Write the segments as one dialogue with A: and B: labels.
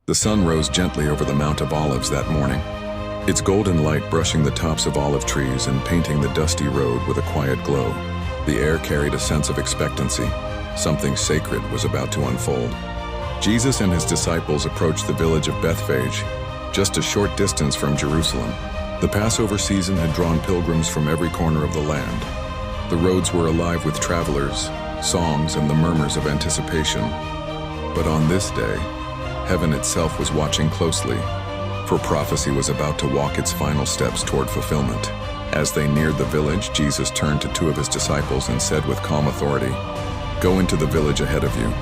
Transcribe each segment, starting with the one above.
A: The sun rose gently over the Mount of Olives that morning, its golden light brushing the tops of olive trees and painting the dusty road with a quiet glow. The air carried a sense of expectancy. Something sacred was about to unfold. Jesus and his disciples approached the village of Bethphage, just a short distance from Jerusalem. The Passover season had drawn pilgrims from every corner of the land. The roads were alive with travelers, songs, and the murmurs of anticipation. But on this day, heaven itself was watching closely, for prophecy was about to walk its final steps toward fulfillment. As they neared the village, Jesus turned to two of his disciples and said with calm authority, "Go into the village ahead of you.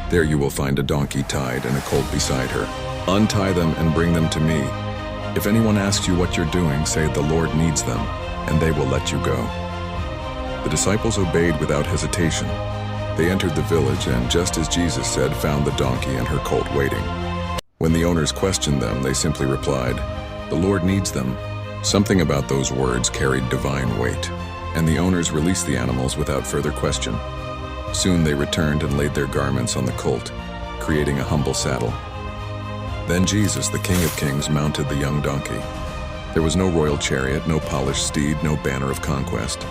A: There you will find a donkey tied and a colt beside her. Untie them and bring them to me. If anyone asks you what you're doing, say the Lord needs them, and they will let you go." The disciples obeyed without hesitation. They entered the village and, just as Jesus said, found the donkey and her colt waiting. When the owners questioned them, they simply replied, "The Lord needs them." Something about those words carried divine weight, and the owners released the animals without further question. Soon they returned and laid their garments on the colt, creating a humble saddle. Then Jesus, the King of Kings, mounted the young donkey. There was no royal chariot, no polished steed, no banner of conquest.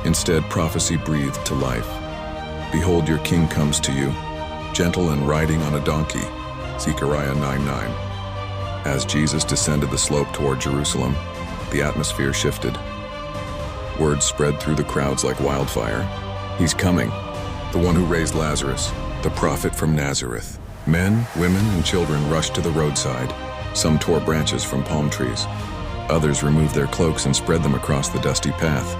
A: Instead, prophecy breathed to life. "Behold, your king comes to you, gentle and riding on a donkey." Zechariah 9:9. As Jesus descended the slope toward Jerusalem, the atmosphere shifted. Word spread through the crowds like wildfire. "He's coming, the one who raised Lazarus, the prophet from Nazareth." Men, women, and children rushed to the roadside. Some tore branches from palm trees. Others removed their cloaks and spread them across the dusty path.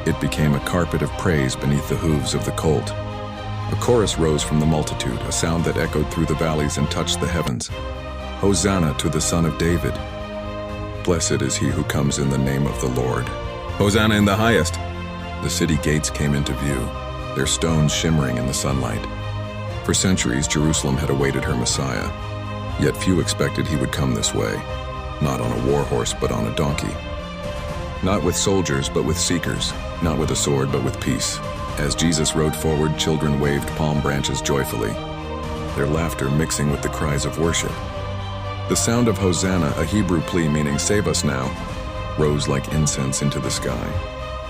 A: It became a carpet of praise beneath the hooves of the colt. A chorus rose from the multitude, a sound that echoed through the valleys and touched the heavens. "Hosanna to the Son of David. Blessed is he who comes in the name of the Lord. Hosanna in the highest." The city gates came into view, their stones shimmering in the sunlight. For centuries, Jerusalem had awaited her Messiah, yet few expected he would come this way, not on a war horse but on a donkey. Not with soldiers but with seekers, not with a sword but with peace. As Jesus rode forward, children waved palm branches joyfully, their laughter mixing with the cries of worship. The sound of Hosanna, a Hebrew plea meaning "save us now," rose like incense into the sky.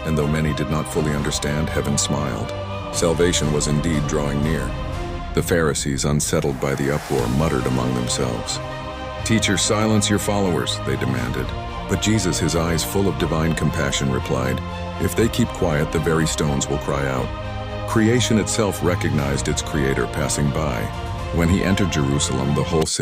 A: And though many did not fully understand, heaven smiled. Salvation was indeed drawing near. The Pharisees, unsettled by the uproar, muttered among themselves. "Teacher, silence your followers," they demanded. But Jesus, his eyes full of divine compassion, replied, "If they keep quiet, the very stones will cry out." Creation itself recognized its creator passing by. When he entered Jerusalem, the whole city